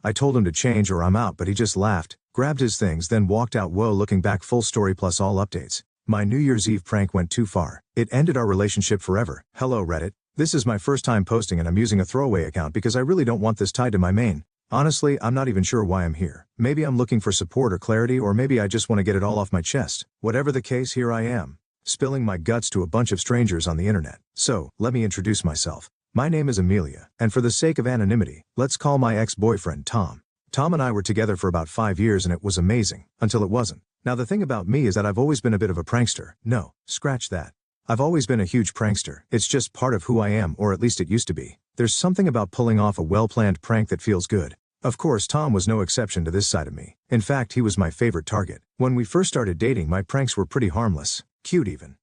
I told him to change or I'm out, but he just laughed, grabbed his things, then walked out. Whoa, looking back, full story plus all updates. My New Year's Eve prank went too far. It ended our relationship forever. Hello Reddit. This is my first time posting and I'm using a throwaway account because I really don't want this tied to my main. Honestly, I'm not even sure why I'm here. Maybe I'm looking for support or clarity, or maybe I just want to get it all off my chest. Whatever the case, here I am, spilling my guts to a bunch of strangers on the internet. So, let me introduce myself. My name is Amelia, and for the sake of anonymity, let's call my ex-boyfriend Tom. Tom and I were together for about 5 years and it was amazing, until it wasn't. Now the thing about me is that I've always been a bit of a prankster. No, scratch that. I've always been a huge prankster. It's just part of who I am, or at least it used to be. There's something about pulling off a well-planned prank that feels good. Of course, Tom was no exception to this side of me. In fact, he was my favorite target. When we first started dating, my pranks were pretty harmless, cute even.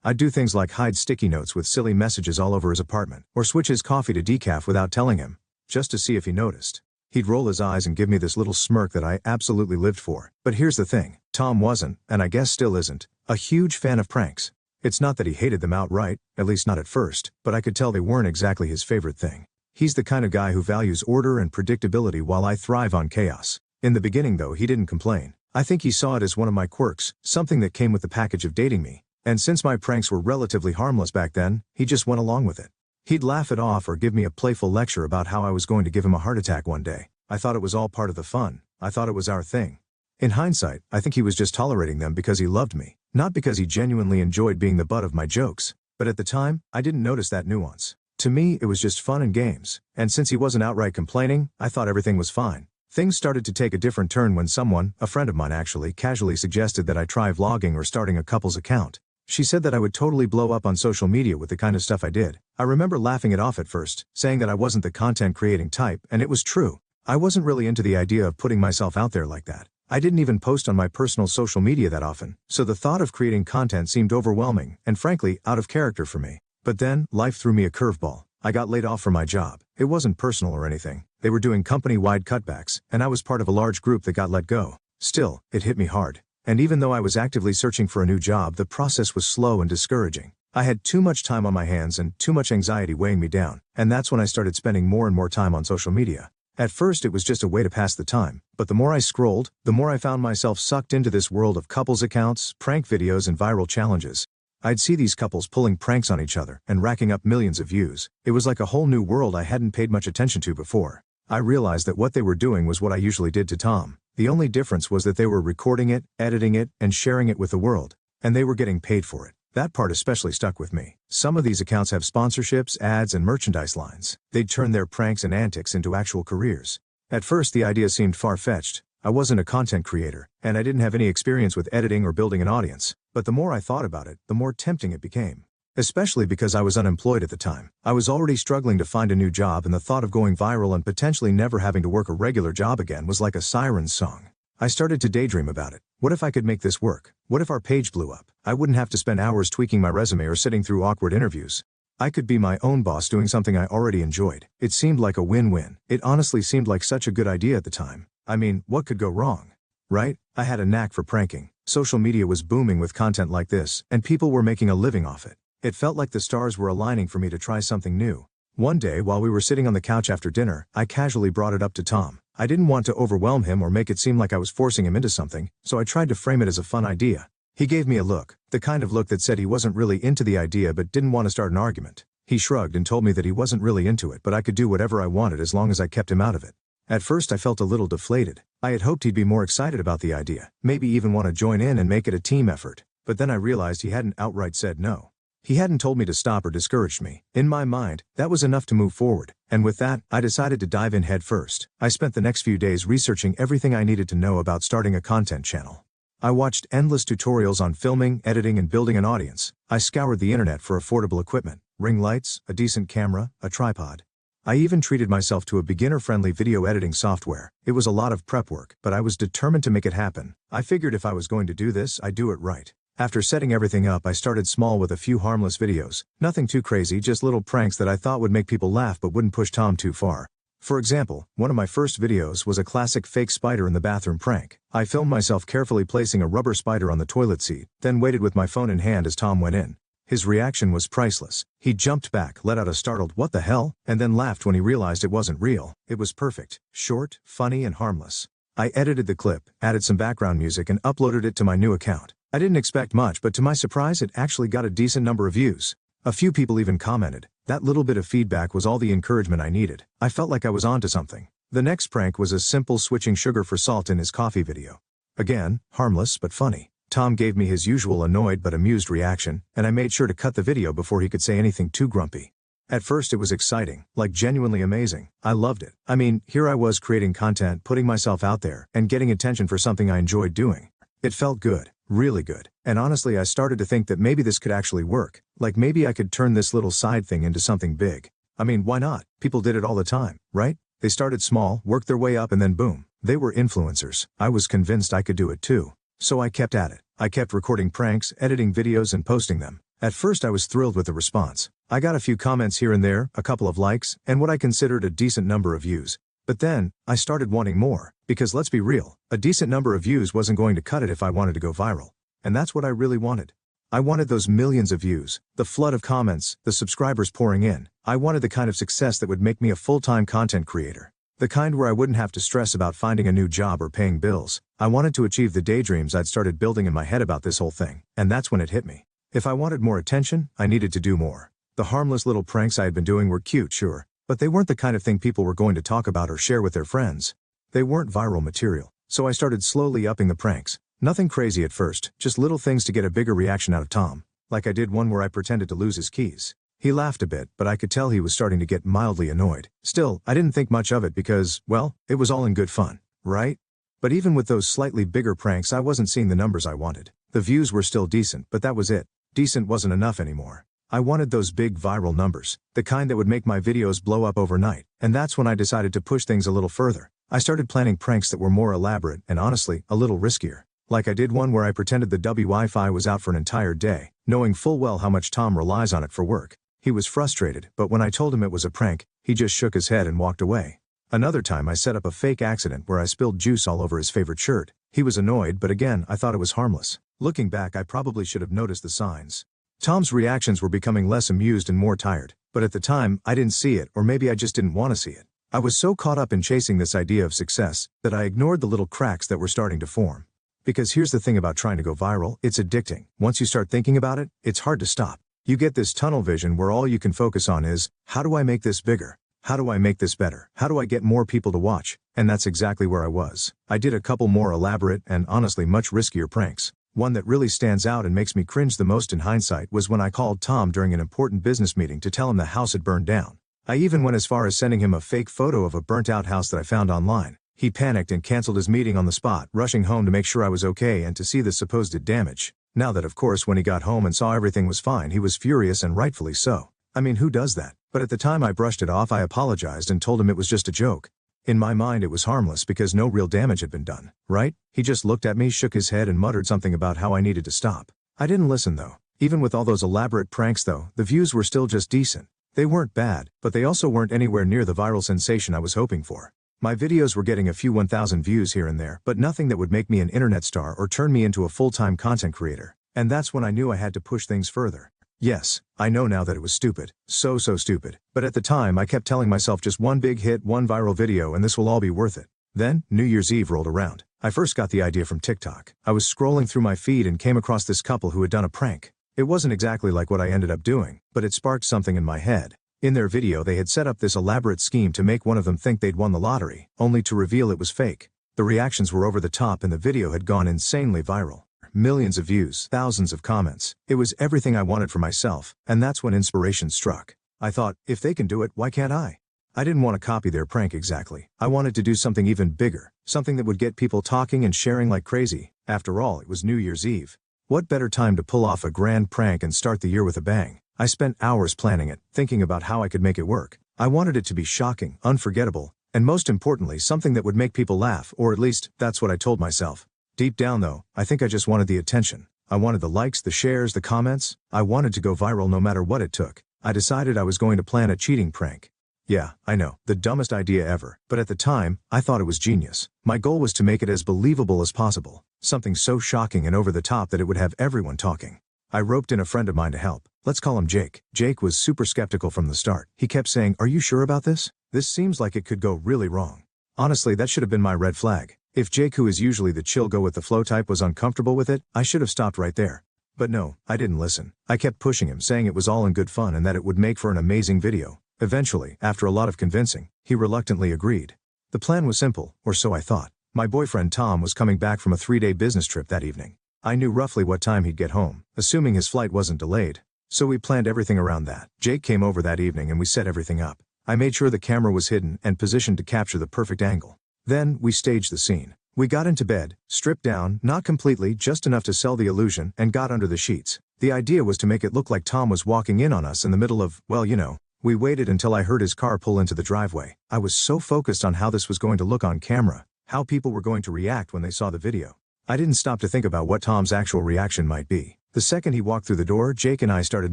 I'd do things like hide sticky notes with silly messages all over his apartment, or switch his coffee to decaf without telling him, just to see if he noticed. He'd roll his eyes and give me this little smirk that I absolutely lived for. But here's the thing, Tom wasn't, and I guess still isn't, a huge fan of pranks. It's not that he hated them outright, at least not at first, but I could tell they weren't exactly his favorite thing. He's the kind of guy who values order and predictability while I thrive on chaos. In the beginning though, he didn't complain. I think he saw it as one of my quirks, something that came with the package of dating me. And since my pranks were relatively harmless back then, he just went along with it. He'd laugh it off or give me a playful lecture about how I was going to give him a heart attack one day. I thought it was all part of the fun. I thought it was our thing. In hindsight, I think he was just tolerating them because he loved me, not because he genuinely enjoyed being the butt of my jokes. But at the time, I didn't notice that nuance. To me, it was just fun and games. And since he wasn't outright complaining, I thought everything was fine. Things started to take a different turn when someone, a friend of mine actually, casually suggested that I try vlogging or starting a couple's account. She said that I would totally blow up on social media with the kind of stuff I did. I remember laughing it off at first, saying that I wasn't the content creating type, and it was true. I wasn't really into the idea of putting myself out there like that. I didn't even post on my personal social media that often, so the thought of creating content seemed overwhelming and frankly, out of character for me. But then, life threw me a curveball. I got laid off from my job. It wasn't personal or anything. They were doing company-wide cutbacks, and I was part of a large group that got let go. Still, it hit me hard. And even though I was actively searching for a new job, the process was slow and discouraging. I had too much time on my hands and too much anxiety weighing me down, and that's when I started spending more and more time on social media. At first it was just a way to pass the time, but the more I scrolled, the more I found myself sucked into this world of couples accounts, prank videos and viral challenges. I'd see these couples pulling pranks on each other and racking up millions of views. It was like a whole new world I hadn't paid much attention to before. I realized that what they were doing was what I usually did to Tom. The only difference was that they were recording it, editing it, and sharing it with the world. And they were getting paid for it. That part especially stuck with me. Some of these accounts have sponsorships, ads, and merchandise lines. They'd turn their pranks and antics into actual careers. At first the idea seemed far-fetched. I wasn't a content creator, and I didn't have any experience with editing or building an audience. But the more I thought about it, the more tempting it became. Especially because I was unemployed at the time. I was already struggling to find a new job, and the thought of going viral and potentially never having to work a regular job again was like a siren's song. I started to daydream about it. What if I could make this work? What if our page blew up? I wouldn't have to spend hours tweaking my resume or sitting through awkward interviews. I could be my own boss doing something I already enjoyed. It seemed like a win-win. It honestly seemed like such a good idea at the time. I mean, what could go wrong? Right? I had a knack for pranking. Social media was booming with content like this, and people were making a living off it. It felt like the stars were aligning for me to try something new. One day while we were sitting on the couch after dinner, I casually brought it up to Tom. I didn't want to overwhelm him or make it seem like I was forcing him into something, so I tried to frame it as a fun idea. He gave me a look, the kind of look that said he wasn't really into the idea but didn't want to start an argument. He shrugged and told me that he wasn't really into it, but I could do whatever I wanted as long as I kept him out of it. At first I felt a little deflated. I had hoped he'd be more excited about the idea, maybe even want to join in and make it a team effort. But then I realized he hadn't outright said no. He hadn't told me to stop or discouraged me. In my mind, that was enough to move forward, and with that, I decided to dive in head first. I spent the next few days researching everything I needed to know about starting a content channel. I watched endless tutorials on filming, editing, and building an audience. I scoured the internet for affordable equipment, ring lights, a decent camera, a tripod. I even treated myself to a beginner-friendly video editing software. It was a lot of prep work, but I was determined to make it happen. I figured if I was going to do this, I'd do it right. After setting everything up, I started small with a few harmless videos. Nothing too crazy, just little pranks that I thought would make people laugh but wouldn't push Tom too far. For example, one of my first videos was a classic fake spider in the bathroom prank. I filmed myself carefully placing a rubber spider on the toilet seat, then waited with my phone in hand as Tom went in. His reaction was priceless. He jumped back, let out a startled "what the hell?" and then laughed when he realized it wasn't real. It was perfect, short, funny and harmless. I edited the clip, added some background music and uploaded it to my new account. I didn't expect much, but to my surprise it actually got a decent number of views. A few people even commented. That little bit of feedback was all the encouragement I needed. I felt like I was onto something. The next prank was a simple switching sugar for salt in his coffee video. Again, harmless but funny. Tom gave me his usual annoyed but amused reaction, and I made sure to cut the video before he could say anything too grumpy. At first it was exciting, like genuinely amazing. I loved it. I mean, here I was creating content, putting myself out there, and getting attention for something I enjoyed doing. It felt good, really good. And honestly I started to think that maybe this could actually work. Like maybe I could turn this little side thing into something big. I mean, why not? People did it all the time, right? They started small, worked their way up and then boom. They were influencers. I was convinced I could do it too. So I kept at it. I kept recording pranks, editing videos and posting them. At first I was thrilled with the response. I got a few comments here and there, a couple of likes, and what I considered a decent number of views. But then, I started wanting more, because let's be real, a decent number of views wasn't going to cut it if I wanted to go viral. And that's what I really wanted. I wanted those millions of views, the flood of comments, the subscribers pouring in. I wanted the kind of success that would make me a full-time content creator. The kind where I wouldn't have to stress about finding a new job or paying bills. I wanted to achieve the daydreams I'd started building in my head about this whole thing, and that's when it hit me. If I wanted more attention, I needed to do more. The harmless little pranks I had been doing were cute, sure, but they weren't the kind of thing people were going to talk about or share with their friends. They weren't viral material, so I started slowly upping the pranks. Nothing crazy at first, just little things to get a bigger reaction out of Tom. Like I did one where I pretended to lose his keys. He laughed a bit, but I could tell he was starting to get mildly annoyed. Still, I didn't think much of it because, well, it was all in good fun, right? But even with those slightly bigger pranks I wasn't seeing the numbers I wanted. The views were still decent, but that was it. Decent wasn't enough anymore. I wanted those big viral numbers, the kind that would make my videos blow up overnight, and that's when I decided to push things a little further. I started planning pranks that were more elaborate and honestly, a little riskier. Like I did one where I pretended the Wi-Fi was out for an entire day, knowing full well how much Tom relies on it for work. He was frustrated, but when I told him it was a prank, he just shook his head and walked away. Another time I set up a fake accident where I spilled juice all over his favorite shirt. He was annoyed, but again, I thought it was harmless. Looking back, I probably should have noticed the signs. Tom's reactions were becoming less amused and more tired, but at the time, I didn't see it, or maybe I just didn't want to see it. I was so caught up in chasing this idea of success that I ignored the little cracks that were starting to form. Because here's the thing about trying to go viral, it's addicting. Once you start thinking about it, it's hard to stop. You get this tunnel vision where all you can focus on is, how do I make this bigger? How do I make this better? How do I get more people to watch? And that's exactly where I was. I did a couple more elaborate and honestly much riskier pranks. One that really stands out and makes me cringe the most in hindsight was when I called Tom during an important business meeting to tell him the house had burned down. I even went as far as sending him a fake photo of a burnt-out house that I found online. He panicked and canceled his meeting on the spot, rushing home to make sure I was okay and to see the supposed damage. Now that of course when he got home and saw everything was fine, he was furious and rightfully so. I mean, who does that? But at the time I brushed it off. I apologized and told him it was just a joke. In my mind it was harmless because no real damage had been done, right? He just looked at me, shook his head and muttered something about how I needed to stop. I didn't listen though. Even with all those elaborate pranks though, the views were still just decent. They weren't bad, but they also weren't anywhere near the viral sensation I was hoping for. My videos were getting a few 1,000 views here and there, but nothing that would make me an internet star or turn me into a full-time content creator. And that's when I knew I had to push things further. Yes, I know now that it was stupid. So stupid. But at the time I kept telling myself just one big hit, one viral video and this will all be worth it. Then, New Year's Eve rolled around. I first got the idea from TikTok. I was scrolling through my feed and came across this couple who had done a prank. It wasn't exactly like what I ended up doing, but it sparked something in my head. In their video they had set up this elaborate scheme to make one of them think they'd won the lottery, only to reveal it was fake. The reactions were over the top and the video had gone insanely viral. Millions of views, thousands of comments. It was everything I wanted for myself, and that's when inspiration struck. I thought, if they can do it, why can't I? I didn't want to copy their prank exactly. I wanted to do something even bigger, something that would get people talking and sharing like crazy. After all, it was New Year's Eve. What better time to pull off a grand prank and start the year with a bang? I spent hours planning it, thinking about how I could make it work. I wanted it to be shocking, unforgettable, and most importantly something that would make people laugh, or at least, that's what I told myself. Deep down though, I think I just wanted the attention. I wanted the likes, the shares, the comments. I wanted to go viral no matter what it took. I decided I was going to plan a cheating prank. Yeah, I know, the dumbest idea ever, but at the time, I thought it was genius. My goal was to make it as believable as possible, something so shocking and over the top that it would have everyone talking. I roped in a friend of mine to help. Let's call him Jake. Jake was super skeptical from the start. He kept saying, "Are you sure about this? This seems like it could go really wrong." Honestly, that should have been my red flag. If Jake, who is usually the chill go with the flow type, was uncomfortable with it, I should have stopped right there. But no, I didn't listen. I kept pushing him, saying it was all in good fun and that it would make for an amazing video. Eventually, after a lot of convincing, he reluctantly agreed. The plan was simple, or so I thought. My boyfriend Tom was coming back from a 3-day business trip that evening. I knew roughly what time he'd get home, assuming his flight wasn't delayed. So we planned everything around that. Jake came over that evening and we set everything up. I made sure the camera was hidden and positioned to capture the perfect angle. Then, we staged the scene. We got into bed, stripped down, not completely, just enough to sell the illusion, and got under the sheets. The idea was to make it look like Tom was walking in on us in the middle of, well, you know. We waited until I heard his car pull into the driveway. I was so focused on how this was going to look on camera, how people were going to react when they saw the video. I didn't stop to think about what Tom's actual reaction might be. The second he walked through the door, Jake and I started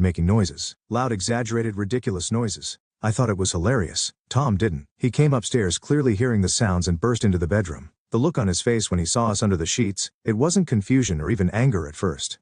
making noises. Loud, exaggerated, ridiculous noises. I thought it was hilarious. Tom didn't. He came upstairs, clearly hearing the sounds, and burst into the bedroom. The look on his face when he saw us under the sheets, it wasn't confusion or even anger at first.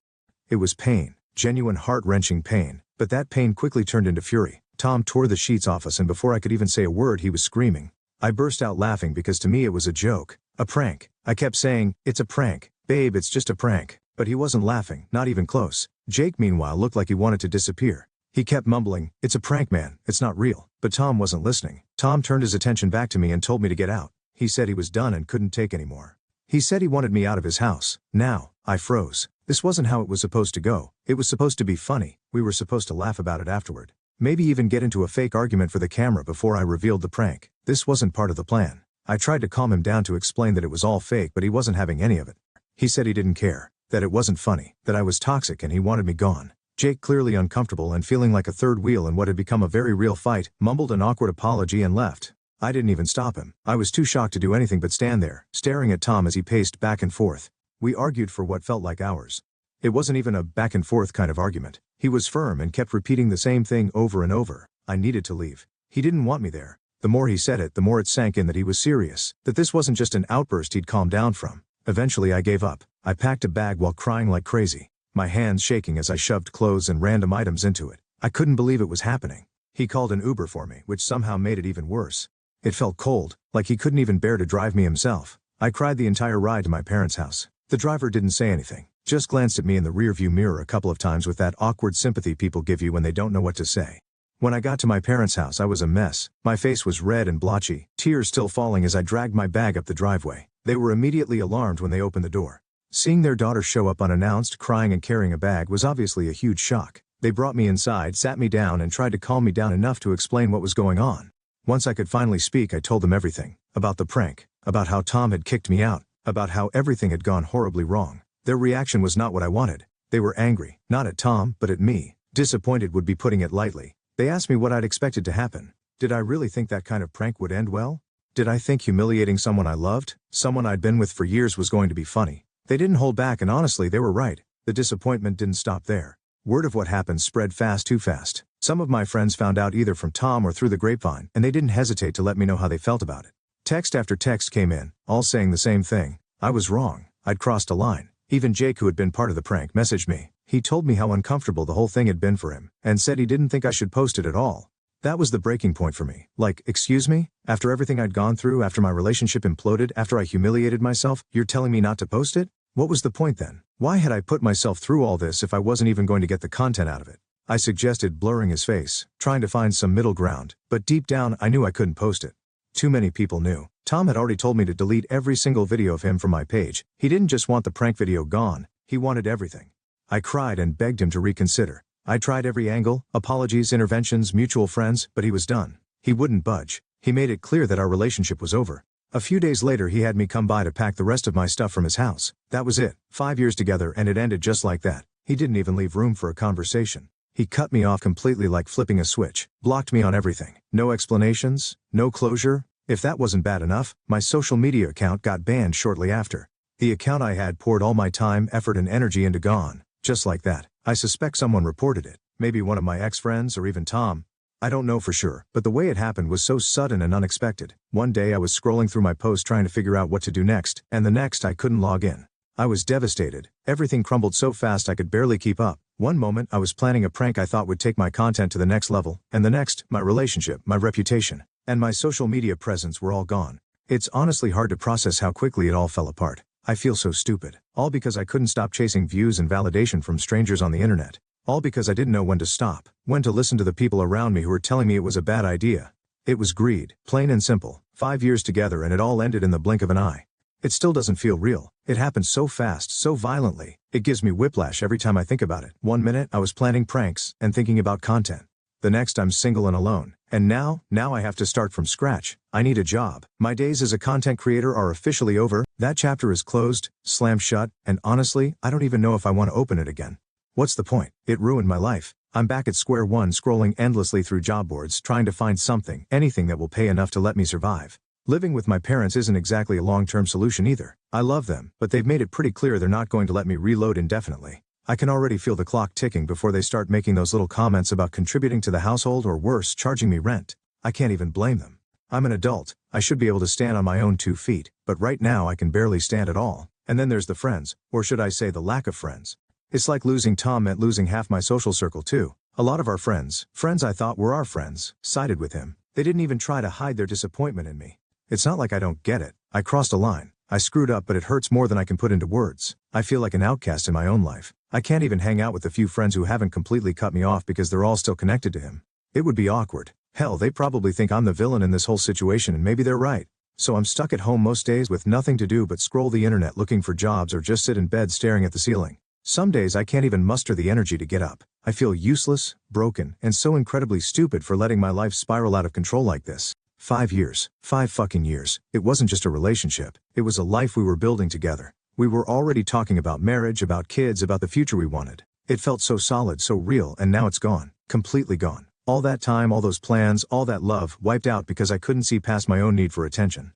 It was pain. Genuine heart-wrenching pain. But that pain quickly turned into fury. Tom tore the sheets off us, and before I could even say a word, he was screaming. I burst out laughing because to me it was a joke. A prank. I kept saying, "It's a prank. Babe, it's just a prank." But he wasn't laughing, not even close. Jake, meanwhile, looked like he wanted to disappear. He kept mumbling, "It's a prank, man. It's not real." But Tom wasn't listening. Tom turned his attention back to me and told me to get out. He said he was done and couldn't take any more. He said he wanted me out of his house. Now, I froze. This wasn't how it was supposed to go. It was supposed to be funny. We were supposed to laugh about it afterward. Maybe even get into a fake argument for the camera before I revealed the prank. This wasn't part of the plan. I tried to calm him down to explain that it was all fake, but he wasn't having any of it. He said he didn't care, that it wasn't funny, that I was toxic and he wanted me gone. Jake, clearly uncomfortable and feeling like a third wheel in what had become a very real fight, mumbled an awkward apology and left. I didn't even stop him. I was too shocked to do anything but stand there, staring at Tom as he paced back and forth. We argued for what felt like hours. It wasn't even a back and forth kind of argument. He was firm and kept repeating the same thing over and over. I needed to leave. He didn't want me there. The more he said it, the more it sank in that he was serious, that this wasn't just an outburst he'd calmed down from. Eventually I gave up. I packed a bag while crying like crazy, my hands shaking as I shoved clothes and random items into it. I couldn't believe it was happening. He called an Uber for me, which somehow made it even worse. It felt cold, like he couldn't even bear to drive me himself. I cried the entire ride to my parents' house. The driver didn't say anything, just glanced at me in the rearview mirror a couple of times with that awkward sympathy people give you when they don't know what to say. When I got to my parents' house, I was a mess. My face was red and blotchy, tears still falling as I dragged my bag up the driveway. They were immediately alarmed when they opened the door. Seeing their daughter show up unannounced, crying and carrying a bag, was obviously a huge shock. They brought me inside, sat me down, and tried to calm me down enough to explain what was going on. Once I could finally speak, I told them everything. About the prank, about how Tom had kicked me out, about how everything had gone horribly wrong. Their reaction was not what I wanted. They were angry, not at Tom, but at me. Disappointed would be putting it lightly. They asked me what I'd expected to happen. Did I really think that kind of prank would end well? Did I think humiliating someone I loved, someone I'd been with for years, was going to be funny? They didn't hold back, and honestly, they were right. The disappointment didn't stop there. Word of what happened spread fast, too fast. Some of my friends found out either from Tom or through the grapevine, and they didn't hesitate to let me know how they felt about it. Text after text came in, all saying the same thing. I was wrong. I'd crossed a line. Even Jake, who had been part of the prank, messaged me. He told me how uncomfortable the whole thing had been for him, and said he didn't think I should post it at all. That was the breaking point for me. Like, excuse me? After everything I'd gone through, after my relationship imploded, after I humiliated myself, you're telling me not to post it? What was the point then? Why had I put myself through all this if I wasn't even going to get the content out of it? I suggested blurring his face, trying to find some middle ground, but deep down I knew I couldn't post it. Too many people knew. Tom had already told me to delete every single video of him from my page. He didn't just want the prank video gone, he wanted everything. I cried and begged him to reconsider. I tried every angle, apologies, interventions, mutual friends, but he was done. He wouldn't budge. He made it clear that our relationship was over. A few days later he had me come by to pack the rest of my stuff from his house. That was it. 5 years together and it ended just like that. He didn't even leave room for a conversation. He cut me off completely, like flipping a switch. Blocked me on everything. No explanations, no closure. If that wasn't bad enough, my social media account got banned shortly after. The account I had poured all my time, effort, and energy into gone. Just like that. I suspect someone reported it. Maybe one of my ex-friends or even Tom. I don't know for sure, but the way it happened was so sudden and unexpected. One day I was scrolling through my posts trying to figure out what to do next, and the next I couldn't log in. I was devastated. Everything crumbled so fast I could barely keep up. One moment I was planning a prank I thought would take my content to the next level, and the next, my relationship, my reputation, and my social media presence were all gone. It's honestly hard to process how quickly it all fell apart. I feel so stupid. All because I couldn't stop chasing views and validation from strangers on the internet. All because I didn't know when to stop, when to listen to the people around me who were telling me it was a bad idea. It was greed, plain and simple. 5 years together and it all ended in the blink of an eye. It still doesn't feel real. It happened so fast, so violently. It gives me whiplash every time I think about it. One minute I was planning pranks and thinking about content. The next I'm single and alone. And now I have to start from scratch. I need a job. My days as a content creator are officially over. That chapter is closed, slammed shut, and honestly, I don't even know if I want to open it again. What's the point? It ruined my life. I'm back at square one scrolling endlessly through job boards trying to find something, anything that will pay enough to let me survive. Living with my parents isn't exactly a long-term solution either. I love them, but they've made it pretty clear they're not going to let me reload indefinitely. I can already feel the clock ticking before they start making those little comments about contributing to the household or worse, charging me rent. I can't even blame them. I'm an adult. I should be able to stand on my own 2 feet, but right now I can barely stand at all. And then there's the friends, or should I say the lack of friends. It's like losing Tom meant losing half my social circle too. A lot of our friends I thought were our friends, sided with him. They didn't even try to hide their disappointment in me. It's not like I don't get it. I crossed a line. I screwed up, but it hurts more than I can put into words. I feel like an outcast in my own life. I can't even hang out with the few friends who haven't completely cut me off because they're all still connected to him. It would be awkward. Hell, they probably think I'm the villain in this whole situation, and maybe they're right. So I'm stuck at home most days with nothing to do but scroll the internet looking for jobs or just sit in bed staring at the ceiling. Some days I can't even muster the energy to get up. I feel useless, broken, and so incredibly stupid for letting my life spiral out of control like this. 5 years. 5 fucking years. It wasn't just a relationship. It was a life we were building together. We were already talking about marriage, about kids, about the future we wanted. It felt so solid, so real, and now it's gone. Completely gone. All that time, all those plans, all that love, wiped out because I couldn't see past my own need for attention.